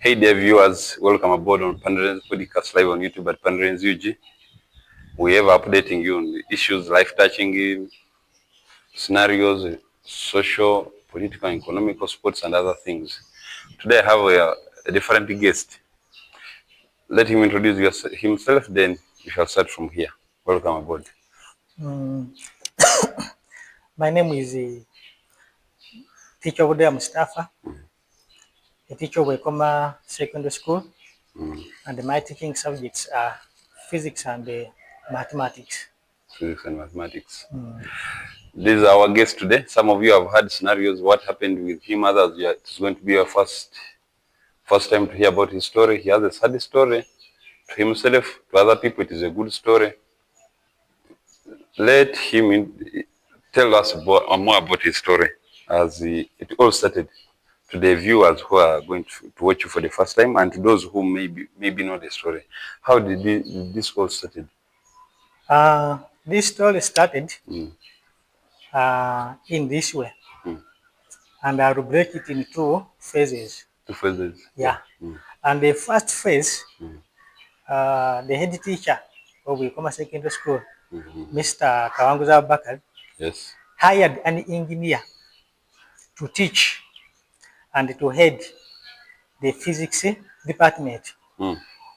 Hey dear viewers, welcome aboard on Pandren's podcast live on YouTube at Pandren's UG. We are updating you on the issues, life-touching scenarios, social, political, economical, sports, and other things. Today I have a different guest. Let him introduce himself, then we shall start from here. Welcome aboard. My name is Teacher Wabudeya Mustafa, a teacher of Nkoma Secondary School, and my teaching subjects are physics and mathematics. Physics and mathematics. This is our guest today. Some of you have heard scenarios, what happened with him. Others, it's going to be your first time to hear about his story. He has a sad story. To himself, to other people, it is a good story. Let him tell us more about his story as it all started, to the viewers who are going to watch you for the first time and to those who maybe know the story. How did this all started? This story started in this way, and I will break it in two phases. Two phases? Yeah. And the first phase, the head teacher of Nkoma Secondary School, Mr. Kawanguza Bakar, yes, hired an engineer to teach and to head the physics department,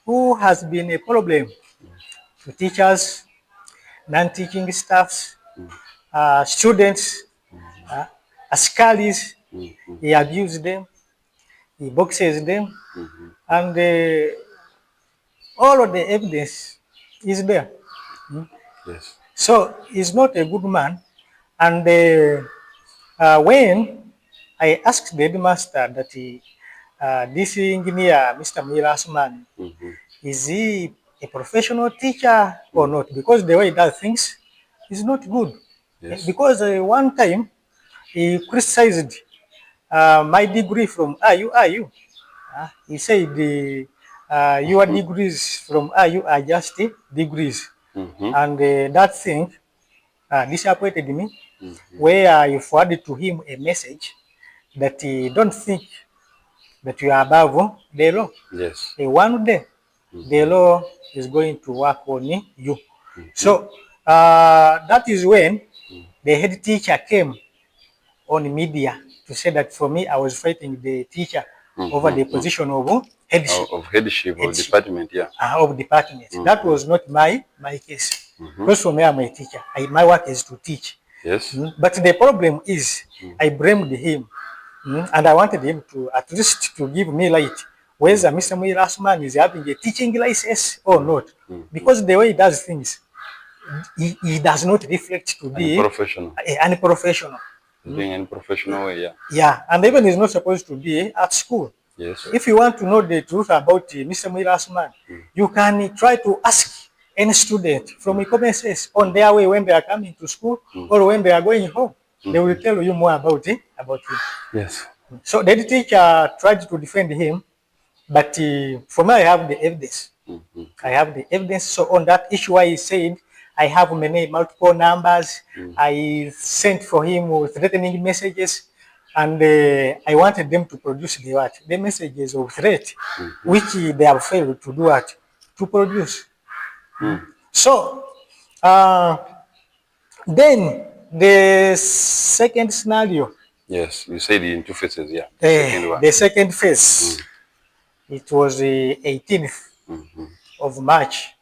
who has been a problem to teachers, non-teaching staffs, students, askaris. He abused them, he boxes them, and all of the evidence is there. yes. So he's not a good man. And when I asked the headmaster that this engineer, Mr. Mirasman, is he a professional teacher or not? Because the way he does things is not good. Yes. Because one time he criticized my degree from IU. He said your degrees from IU are just degrees. And that thing disappointed me, where I forwarded to him a message that don't think that you are above the law. Yes. One day, the law is going to work on you. So that is when the head teacher came on media to say that for me, I was fighting the teacher over the position of headship. Of headship of department, yeah. Of department. That was not my case. Because for me, I'm a teacher. My work is to teach. Yes. But the problem is, I blamed him. And I wanted him to at least to give me light. Whether Mr. Mirasman is having a teaching license or not. Because the way he does things, he does not reflect to be unprofessional. Being in professional way, yeah. Yeah, and even he's not supposed to be at school. Yes. If you want to know the truth about Mr. Mirasman, you can try to ask any student from Nkoma on their way when they are coming to school or when they are going home. They will tell you more about him. Yes. So the teacher tried to defend him, but for me, I have the evidence. I have the evidence. So on that issue, I said I have multiple numbers. I sent for him with threatening messages, and I wanted them to produce the messages of threat, which they have failed to do to produce. So then the second scenario. Yes, you said in two phases, yeah. The second phase, it was the 18th of March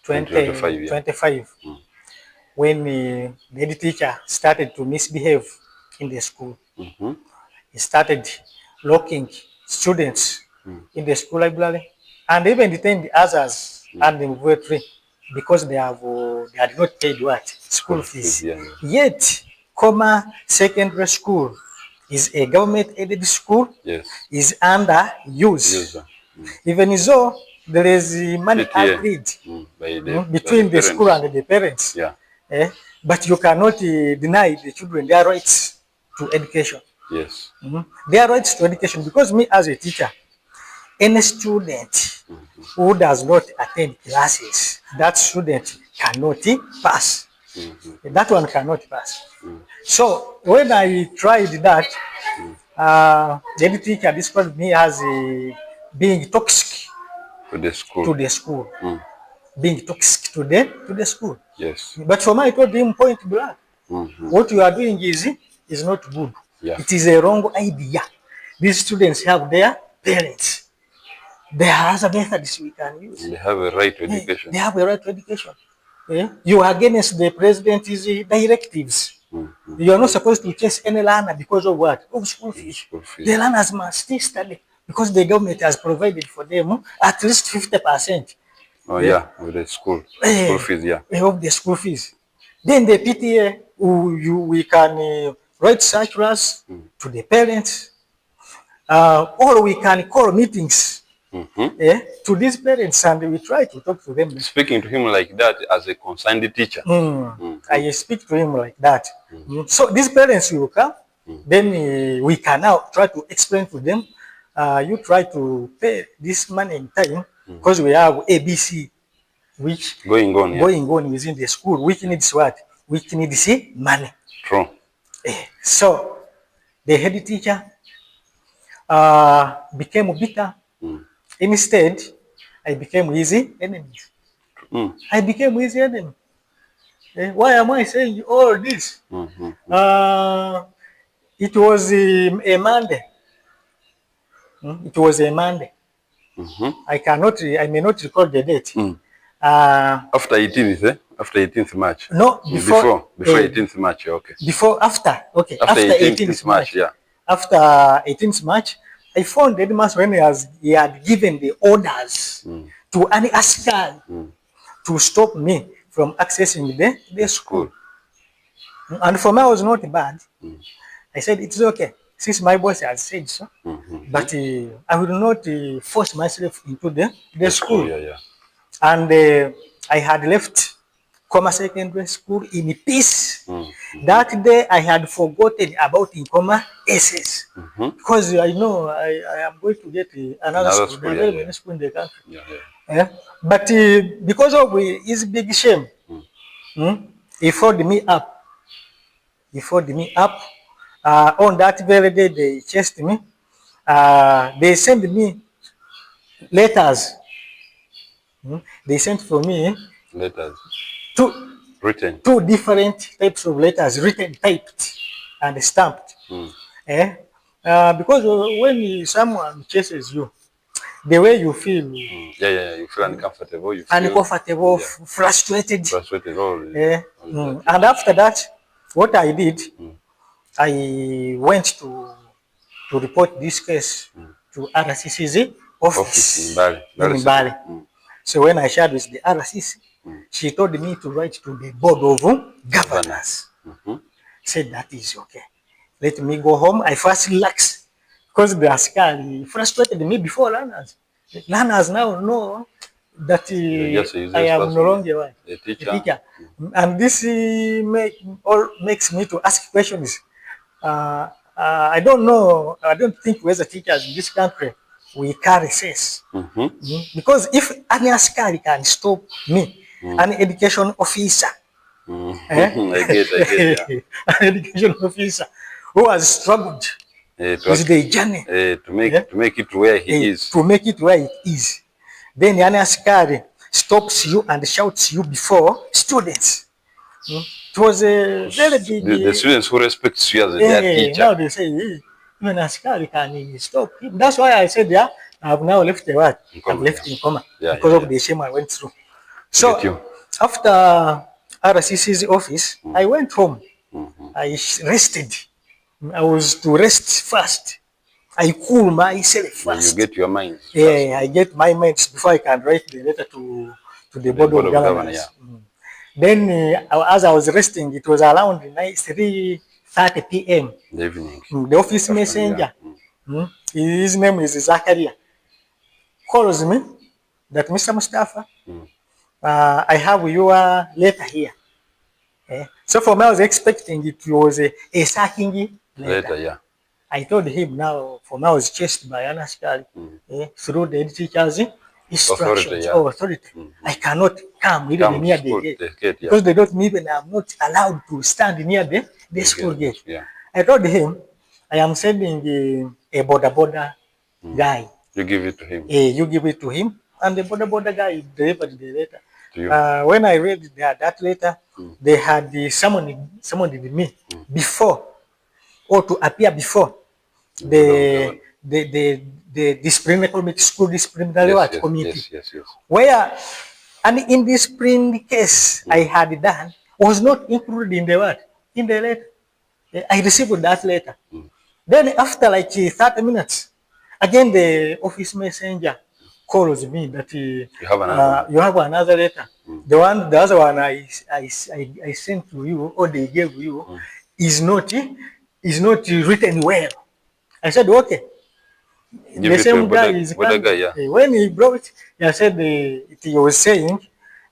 2025, when the head teacher started to misbehave in the school. He started locking students in the school library and even detained others and the movatory because they had not paid school fees. Yet, Nkoma Secondary School is a government-aided school. Yes. Is under use. Even though there is money agreed between the school and the parents. Yeah. But you cannot deny the children their rights to education. Yes. Their rights to education, because me as a teacher, any student who does not attend classes, that student cannot pass. That one cannot pass. So when I tried that, the teacher described me as being toxic To the school. to the school. Being toxic to the school. Yes. But for me, I told him point blank, what you are doing is not good. Yeah. It is a wrong idea. These students have their parents. There are other methods we can use. They have a right to education. They have a right to education. You are against the president's directives. You are not supposed to chase any learner because of what? Of school fees. School fees. The learners must still study because the government has provided for them at least 50%. Oh yeah, with the school fees, yeah. Of the school fees. Then the PTA, we can write circulars to the parents, or we can call meetings to these parents and we try to talk to them. Speaking to him like that as a concerned teacher. I speak to him like that. So these parents will come, then we can now try to explain to them, you try to pay this money in time because we have ABC which Going on within the school, which needs what? Which needs money. True. So the head teacher became bitter. Instead, I became his enemy. I became his enemy. Why am I saying all this? It was a Monday. It was a Monday. I may not recall the date. After 18th, eh? After 18th March. No, before 18th March, okay. After 18th March, yeah. After 18th March, I found the headmaster when he had given the orders to any askari to stop me from accessing the school. And for me, I was not bad. I said, it's okay, since my boss has said so, but I will not force myself into the school. Yeah. And I had left Nkoma Secondary School in peace. That day, I had forgotten about Nkoma SS because I know I am going to get another school, the very many school in the country. But because of his big shame, he followed me up. On that very day, they chased me. They sent me letters. They sent for me letters. Two different types of letters, written, typed, and stamped. Because when someone chases you, the way you feel, you feel uncomfortable, frustrated. And after that, what I did, I went to report this case to RCC's office in Bali. So when I shared with the RCC, she told me to write to the board of governors. Said that is okay. Let me go home. I first relaxed because the askari frustrated me before learners. Learners now know that I am no longer a teacher. And this makes me to ask questions. I don't know. I don't think whether teachers in this country we carry sense. Because if any askari can stop me, an education officer, I get. An education officer who has struggled with the journey to make it where he is. To make it where it is. Then an askari stops you and shouts you before students. It was a very big... The students who respect you as their teacher. Now they say, even askari can stop him. That's why I said, I have now left the what? I've left Nkoma because of the shame I went through. So after RCC's office, I went home. I rested. I was to rest first. I cool myself first. You get your mind. I get my mind before I can write the letter to the board of governors. Then, as I was resting, it was around 3:30 p.m. The evening. The office messenger, his name is Zakaria, calls me that Mr. Mustafa, I have your letter here. So for me, I was expecting it was a sacking letter. I told him now, for me, I was chased by an askari through the teacher's instructions or authority. I cannot come even near the gate because they don't even, I'm not allowed to stand near the school gate. I told him, I am sending a border guy You give it to him. You give it to him, and the border guy delivered the letter. To you. When I read that letter, they had summoned me before, or to appear before the disciplinary committee, school disciplinary Yes, yes, committee, yes. where and in this disciplinary case I had done was not included in the in the letter. I received that letter. Then after like 30 minutes, again the office messenger calls me that you have another letter. The other one I sent to you or they gave you is not written well. I said okay. Give The it to same a guy is border coming. guy, yeah. When he brought, he said he was saying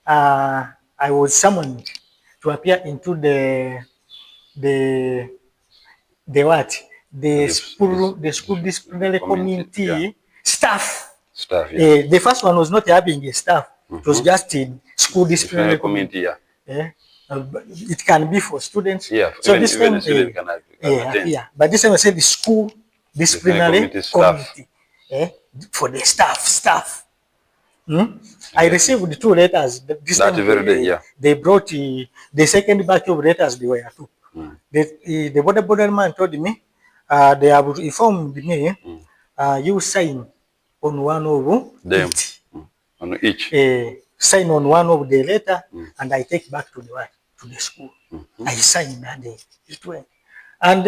I was summoned to appear into the the what? The school disciplinary committee staff. Stuff, yeah. The first one was not having a staff. It was just a school disciplinary committee. Yeah. It can be for students. Yeah, So even, this even time, a student can attend. yeah. But this time I said the school disciplinary Staff. committee for the staff. I received the two letters. This That time very day, yeah. they brought the second batch of letters. They were two. The border man told me they have informed me you sign on one of Them. it. On each. Sign on one of the letter and I take back to the school. I signed and it went. And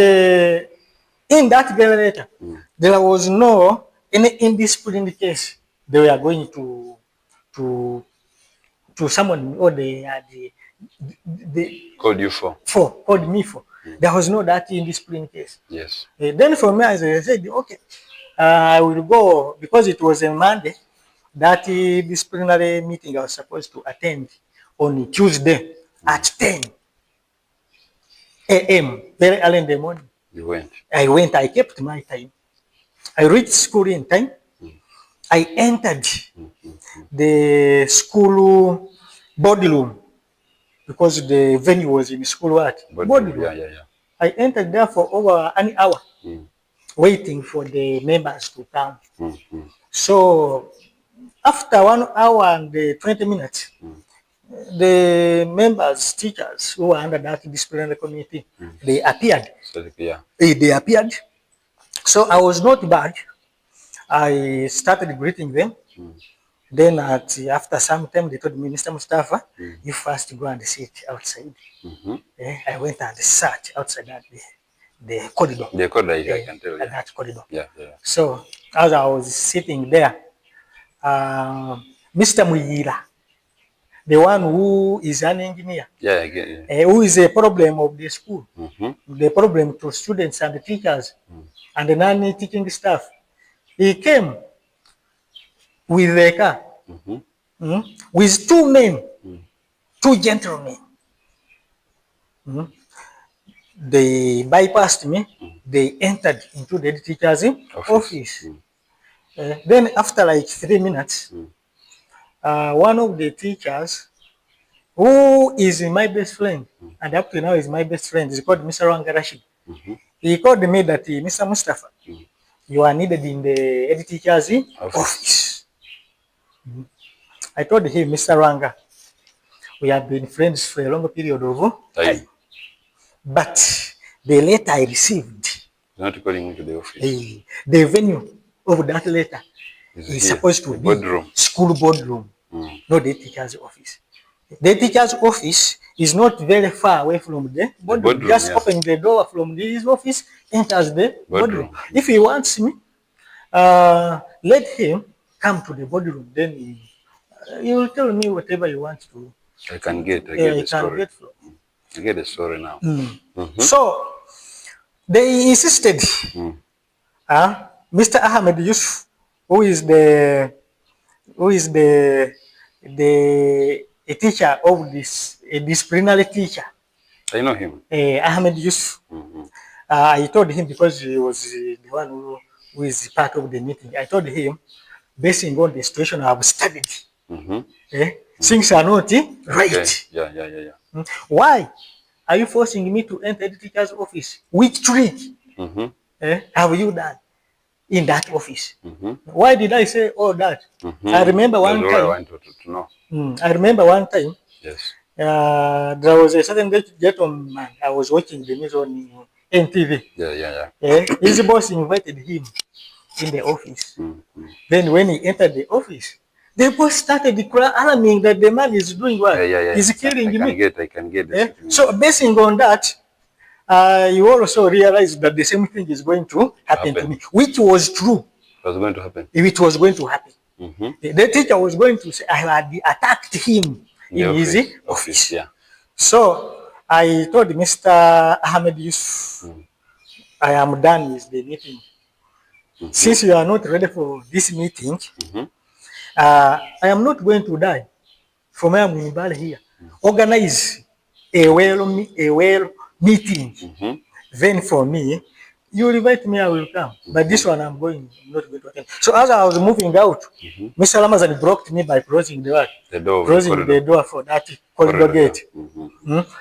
in that letter, there was no any indiscipline case. They were going to someone or they Called you for. called me for. There was no that indiscipline case. Yes. Then for me, I said, okay, I will go because it was a Monday. That disciplinary meeting I was supposed to attend on Tuesday at 10 a.m. very early in the morning. You went. I went. I kept my time. I reached school in time. I entered the school boardroom because the venue was in school boardroom. Yeah. I entered there for over an hour waiting for the members to come. So after 1 hour and 20 minutes, the members, teachers who were under that disciplinary committee, they appeared. They appeared. So I was not bad. I started greeting them. Then after some time, they told me, Mr. Mustafa, you first go and sit outside. I went and sat outside the corridor. The corridor, I can tell you. That corridor. Yeah. So as I was sitting there, Mr. Muyira, the one who is an engineer, who is a problem of the school, the problem to students and the teachers and the non-teaching staff, he came with a car with two men, two gentlemen. They bypassed me. They entered into the teacher's office. Then after like 3 minutes, one of the teachers, who is my best friend, and up to now is my best friend, is called Mr. Rangarashi. He called me that, Mr. Mustafa, you are needed in the head teacher's office. I told him, Mr. Ranga, we have been friends for a long period of time. But the letter I received, not calling me to the office. The venue of that letter is supposed to be boardroom. School boardroom, not the teacher's office. The teacher's office is not very far away from the boardroom. Just open the door from his office, enters the boardroom. If he wants me, let him come to the boardroom. Then he will tell me whatever you want to. I can get the story. I get the story now. So they insisted. Mr. Ahmed Yusuf, who is a teacher of this, a disciplinary teacher. I know him. Ahmed Yusuf. I told him because he was the one who is part of the meeting. I told him, basing on the situation I have studied, things are not right. Okay. Yeah. Why are you forcing me to enter the teacher's office? Which trick have you done? in that office. Why did I say all that? I remember one That's all I time. want to know. I remember one time. Yes. There was a certain gentleman. I was watching the news on NTV. Yeah. His boss invited him in the office. Then when he entered the office, the boss started alarming that the man is doing what? Yeah. He's killing me. I can get this. So basing on that, you also realize that the same thing is going to happen to me, which was true. It was going to happen. If it was going to happen. The teacher was going to say, I had attacked him in his office. Yeah. So I told Mr. Ahmed Yusuf, I am done with the meeting. Since you are not ready for this meeting, I am not going to die. From where I'm in Bali here. Organize a well meeting. Then for me, you invite me, I will come. But this one I'm not going to attend. So as I was moving out, Mr. Ramazan blocked me by closing the door. Closing the door for that corridor gate.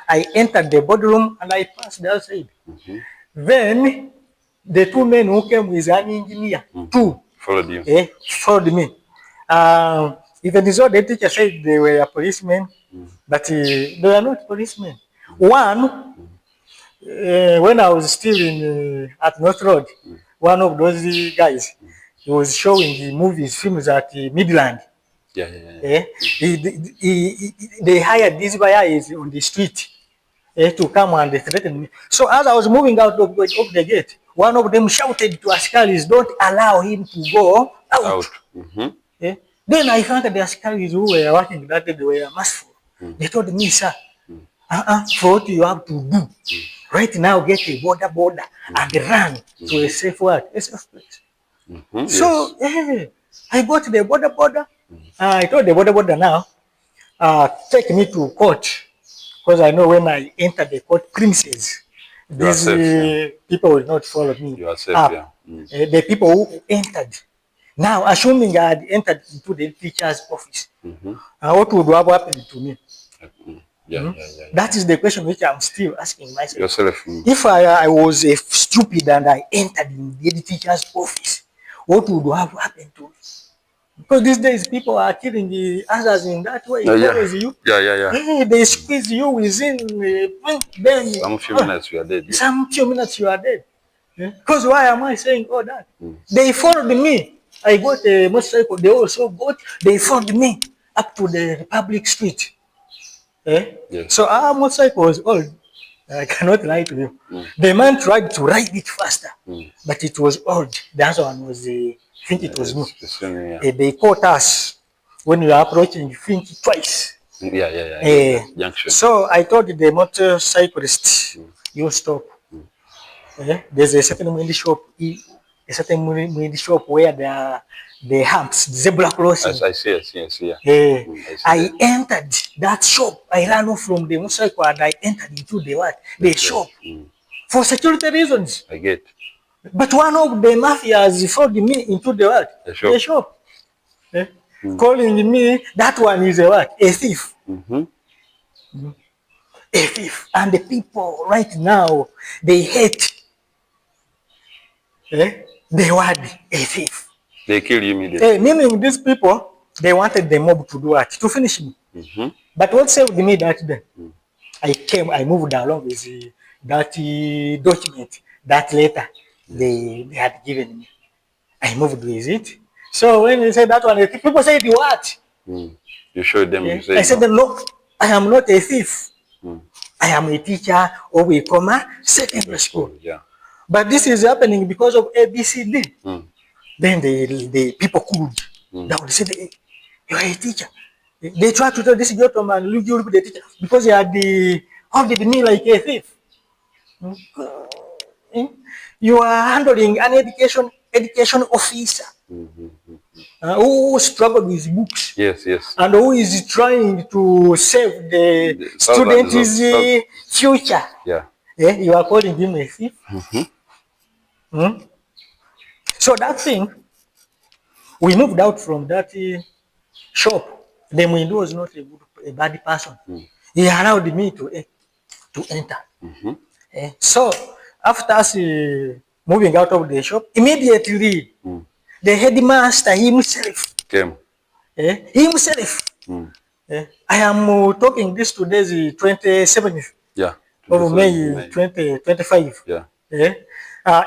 I entered the boardroom and I passed outside. Then the two men who came with an engineer, followed you. Followed me. Even though the teacher said they were policemen, but they were not policemen. One, when I was still at North Road, one of those guys, he was showing the movies, films at Midland. Yeah. They hired these guys on the street to come and threaten me. So as I was moving out of the gate, one of them shouted to Askaris, don't allow him to go out. Then I found that the Askaris who were working that day, they were merciful. They told me, sir, for what you have to do, right now get a border and run to a safe place. So I got to the border. I told the border now, take me to court. Because I know when I enter the court premises, these people will not follow me. You are safe, the people who entered. Now, assuming I had entered into the teacher's office, what would have happened to me? That is the question which I'm still asking myself. Yourself. If I was stupid and I entered in the teacher's office, what would have happened to me? Because these days people are killing the others in that way. They squeeze you within some few minutes you are dead. Some few minutes you are dead. Because why am I saying all that? They followed me. I got a motorcycle. They followed me up to the Republic Street. So our motorcycle was old. I cannot lie to you. The man tried to ride it faster, but it was old. The other one was I think it was new. They caught us when we were approaching, think twice. Junction. So I told the motorcyclist, you stop. There's a certain windy shop where there are the humps, the zebra crossing. I see. I entered that shop. I ran off from the motorcycle and I entered into the shop. For security reasons. I get. But one of the mafias followed me into the shop. Calling me, that one is a thief. A thief. And the people right now, they hate the word a thief. They kill you immediately. Meaning these people, they wanted the mob to do what? To finish me. But what saved me that day? I moved along with that document, that letter they had given me. I moved with it. So when they said that one, people said, what? You showed them. You said, I said, no, I am not a thief. I am a teacher of Nkoma Secondary School. But this is happening because of ABCD. Then the people could. They would say, you are a teacher. They try to tell this gentleman, look, you the teacher, because he had handled me like a thief. You are handling an education officer who struggled with books. Yes. And who is trying to save the student's future. You are calling him a thief. So that thing, we moved out from that shop. The window was not a bad person. He allowed me to enter. So after us moving out of the shop, immediately the headmaster himself, Came. himself. I am talking this today is 27th Yeah. of 27th May 2025. Yeah.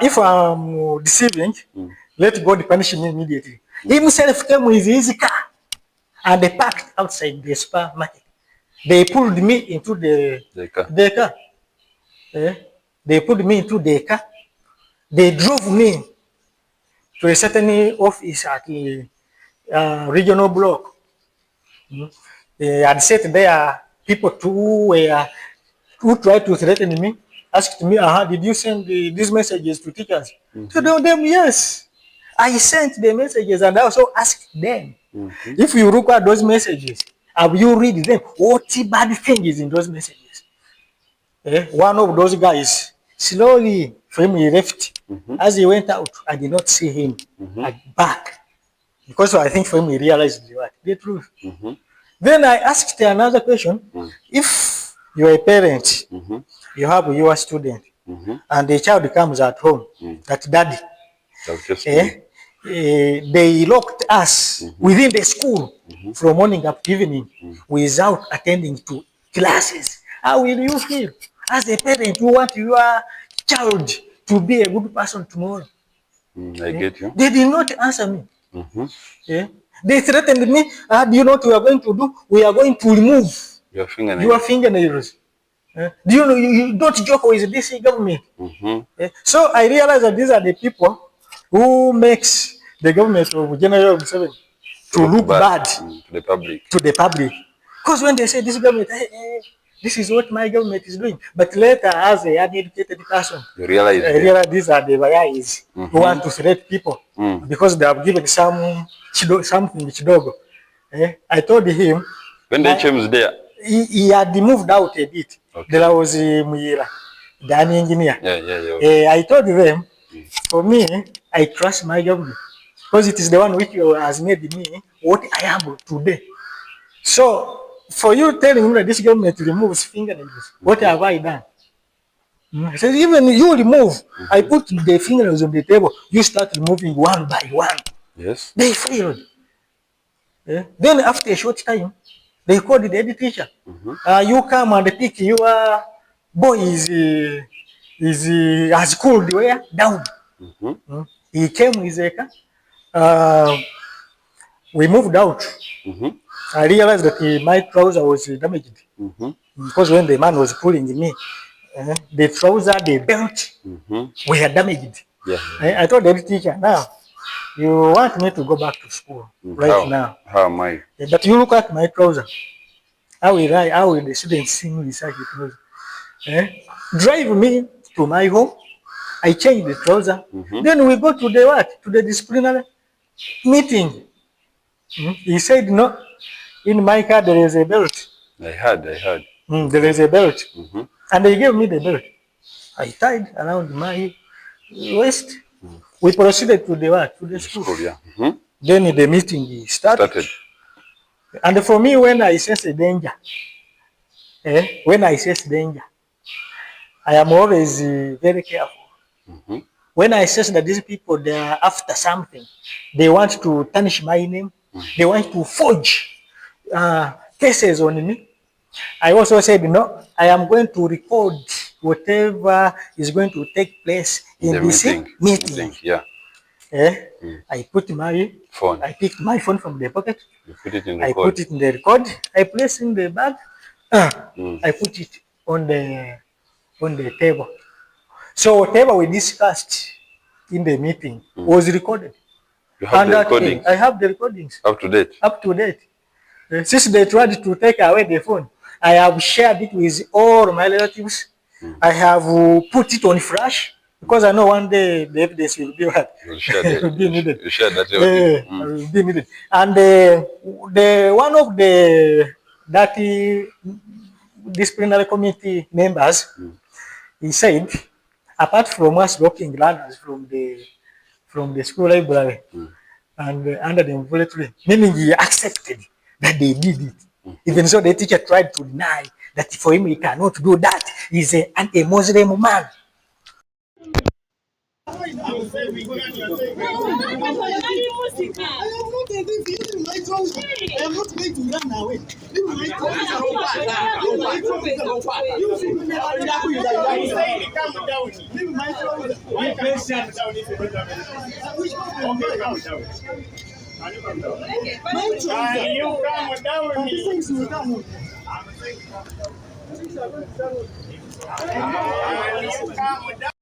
If I'm deceiving, let God punish me immediately. Himself came with his car and they parked outside the supermarket. They pulled me into The car. the car. They pulled me into the car. They drove me to a certain office at the regional block. They had said there are people who tried to threaten me, asked me, did you send these messages to teachers? So them, yes. I sent the messages and I also asked them, if you look at those messages, have you read them? What bad thing is in those messages? One of those guys slowly from he left. As he went out, I did not see him back. Because I think for him he realized the truth. Then I asked another question. If you're a parent, you have your student, and the child comes at home, that daddy, they locked us within the school from morning up to evening without attending to classes. How will you feel as a parent who want your child to be a good person tomorrow? I get you. They did not answer me. They threatened me. Do you know what we are going to do? We are going to remove Your fingernails. your fingernails. Do you know you don't joke with this government? So I realize that these are the people who makes the government of General Museveni to look bad to the public. To the public. Because when they say this government, this is what my government is doing, but later as an uneducated person, You realize, these are the guys who want to threat people because they have given something chidogo. I told him when the came there, he had moved out a bit. Okay. There was Muira, the engineer. Yeah. I told them, for me, I trust my government because it is the one which has made me what I am today. So, for you telling me that this government removes fingernails, what have I done? I said, even you remove, I put the fingernails on the table, you start removing one by one. Yes. They failed. Then after a short time, they called the head teacher. You come and pick your boy has cooled where down. He came with a car. We moved out. I realized that my trouser was damaged because when the man was pulling me, the trouser, the belt were damaged. I told the teacher, now you want me to go back to school now. How am I? But you look at my trouser. How will the students see me with such a trouser? Drive me to my home. I change the trouser. Then we go to the what? To the disciplinary meeting. He said, no, in my car there is a belt. I heard. There is a belt. And they gave me the belt. I tied around my waist. We proceeded to the what? To the school. Then the meeting started. And for me, when I sense a danger, I am always very careful. When I sense that these people, they are after something, they want to tarnish my name, they want to forge cases on me, I also said, no, I am going to record whatever is going to take place in this meeting. I put my phone. I picked my phone from the pocket. You put it in I put it in the record. I place in the bag. I put it on the table. So whatever we discussed in the meeting was recorded. You have the recordings? I have the recordings. Up to date? Up to date. Since they tried to take away the phone, I have shared it with all my relatives. I have put it on flash because I know one day the evidence will be what? Will be needed. You share that will be needed. And one of the disciplinary committee members, he said, apart from us blocking learners from the school library and under the involuntary, meaning he accepted that they did it. Even so, the teacher tried to deny that for him he cannot do that. He's a Muslim man. I'm saying we can. You're saying we can. I am not leaving my trouser. I am not going to run away. Leave my trouser. Leave my trouser. You see me never calm down. Leave my trouser. Why can't you calm down if you don't have anything? Okay, calm down. Can you calm down? My trouser. Can you calm down? These things will come. I'm saying calm down. Can you calm down?